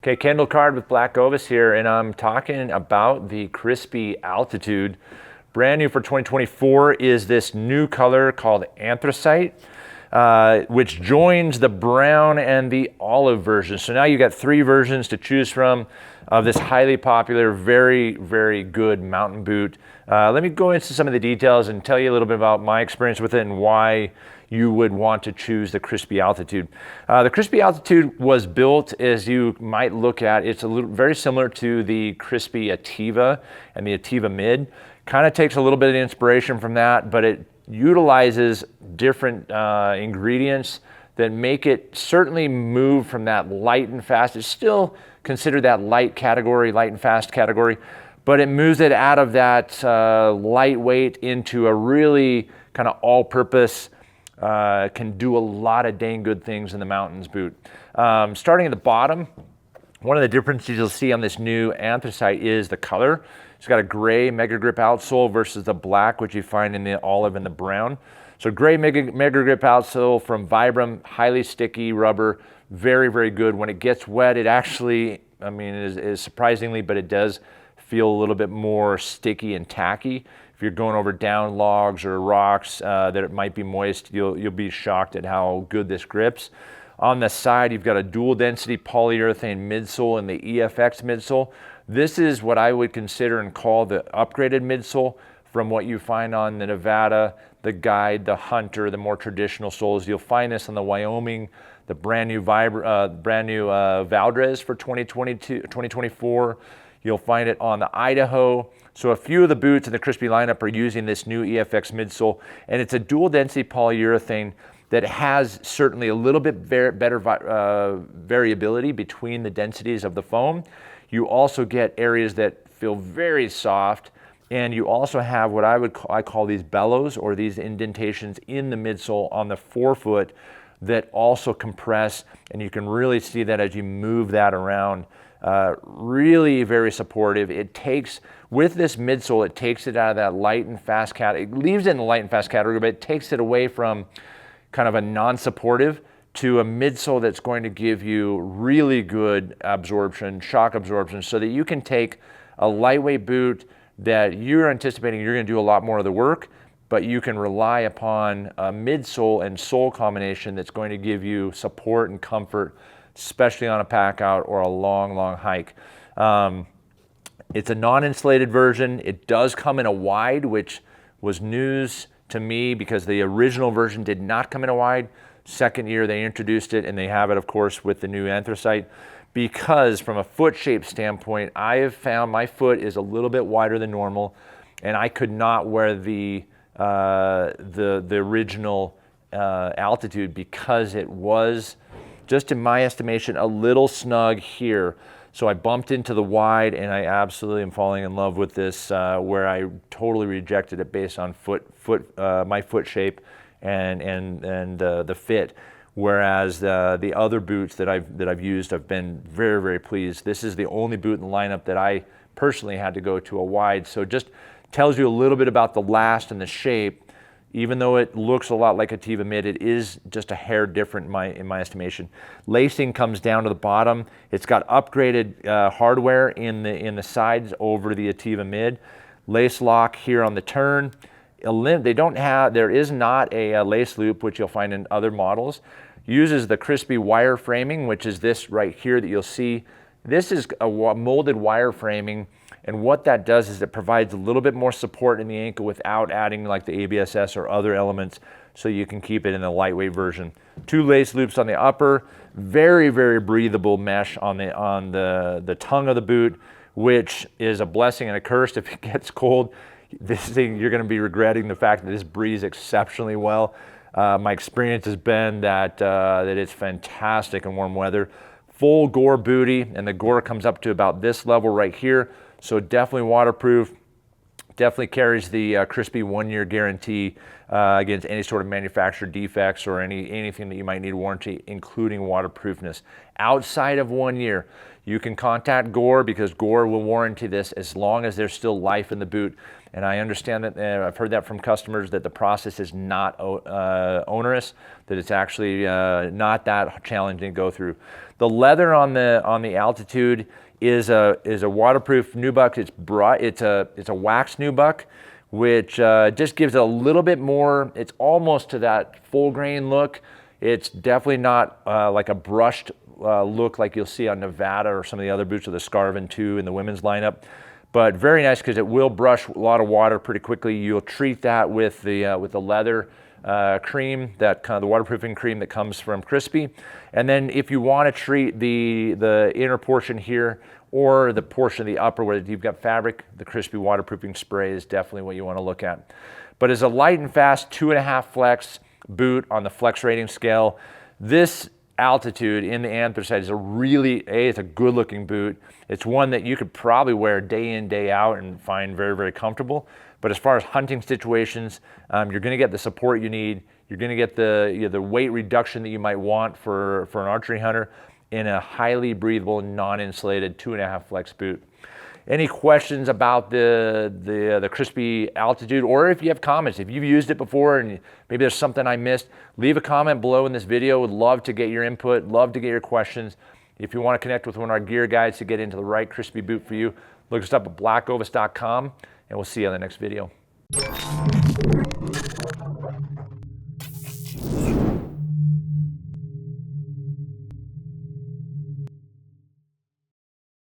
Okay, Kendall Card with BlackOvis here, and I'm talking about the Crispi Altitude. Brand new for 2024 is this new color called Anthracite, which joins the brown and the olive version. So now you've got three versions to choose from of this highly popular, very, very good mountain boot. Let me go into some of the details and tell you a little bit about my experience with it and why you would want to choose the Crispi Altitude. The Crispi Altitude was built, as you might look at, it's very similar to the Crispi Ativa and the Ativa Mid. Kind of takes a little bit of inspiration from that, but it utilizes different ingredients that make it certainly move from that light and fast. It's still considered that light and fast category, but it moves it out of that lightweight into a really kind of all-purpose, can do a lot of dang good things in the mountains boot. Starting at the bottom, one of the differences you'll see on this new Anthracite is the color. It's got a gray Mega Grip outsole versus the black, which you find in the olive and the brown. So gray Mega Grip outsole from Vibram, highly sticky rubber, very, very good. When it gets wet, it actually, is surprisingly, but it does feel a little bit more sticky and tacky. If you're going over down logs or rocks that it might be moist, you'll be shocked at how good this grips. On the side, you've got a dual density polyurethane midsole and the EFX midsole. This is what I would consider and call the upgraded midsole from what you find on the Nevada, the Guide, the Hunter, the more traditional soles. You'll find this on the Wyoming, the brand new Valdres for 2024. You'll find it on the Idaho. So a few of the boots in the Crispi lineup are using this new EFX midsole, and it's a dual density polyurethane that has certainly a little bit better variability between the densities of the foam. You also get areas that feel very soft, and you also have what I call these bellows, or these indentations in the midsole on the forefoot that also compress, and you can really see that as you move that around. Really very supportive. It takes, with this midsole, it takes it out of that light and fast category. It leaves it in the light and fast category, but it takes it away from kind of a non-supportive to a midsole that's going to give you really good absorption, shock absorption, so that you can take a lightweight boot that you're anticipating you're going to do a lot more of the work, but you can rely upon a midsole and sole combination that's going to give you support and comfort, especially on a pack out or a long, long hike. It's a non-insulated version. It does come in a wide, which was news to me because the original version did not come in a wide. Second year they introduced it, and they have it, of course, with the new Anthracite. Because from a foot shape standpoint, I have found my foot is a little bit wider than normal, and I could not wear the original Altitude because it was, just in my estimation, a little snug here. So I bumped into the wide, and I absolutely am falling in love with this, where I totally rejected it based on my foot shape and the fit. Whereas the other boots that I've used, I've been very, very pleased. This is the only boot in the lineup that I personally had to go to a wide. So it just tells you a little bit about the last and the shape. Even though it looks a lot like Ativa Mid, it is just a hair different in my estimation. Lacing comes down to the bottom. It's got upgraded hardware in the sides over the Ativa Mid. Lace lock here on the turn. There is not a lace loop, which you'll find in other models. Uses the Crispi wire framing, which is this right here that you'll see. This is a molded wire framing, and what that does is it provides a little bit more support in the ankle without adding like the ABSS or other elements, so you can keep it in the lightweight version. Two lace loops on the upper, very, very breathable mesh on the tongue of the boot, which is a blessing and a curse if it gets cold. This thing, you're going to be regretting the fact that this breathes exceptionally well. My experience has been that it's fantastic in warm weather. Full gore booty, and the gore comes up to about this level right here. So definitely waterproof. Definitely carries the Crispi 1-year guarantee against any sort of manufacturer defects or anything that you might need warranty, including waterproofness. Outside of 1 year, you can contact Gore because Gore will warranty this as long as there's still life in the boot. And I understand that, I've heard that from customers, that the process is not onerous, that it's actually not that challenging to go through. The leather on the Altitude is a waterproof nubuck. It's a wax nubuck, which just gives it a little bit more. It's almost to that full grain look. It's definitely not like a brushed look like you'll see on Nevada or some of the other boots, or the Scarvin 2 in the women's lineup. But very nice, because it will brush a lot of water pretty quickly. You'll treat that with the leather cream, that kind of the waterproofing cream that comes from Crispi. And then if you want to treat the inner portion here, or the portion of the upper where you've got fabric, the Crispi waterproofing spray is definitely what you want to look at. But as a light and fast 2.5 flex boot on the flex rating scale, this Altitude in the Anthracite is it's a good looking boot. It's one that you could probably wear day in, day out and find very, very comfortable. But as far as hunting situations, you're gonna get the support you need. You're gonna get the weight reduction that you might want for an archery hunter in a highly breathable, non-insulated 2.5 flex boot. Any questions about the Crispi Altitude, or if you have comments, if you've used it before and maybe there's something I missed, leave a comment below in this video. Would love to get your input, love to get your questions. If you want to connect with one of our gear guides to get into the right Crispi boot for you, look us up at blackovis.com, and we'll see you on the next video.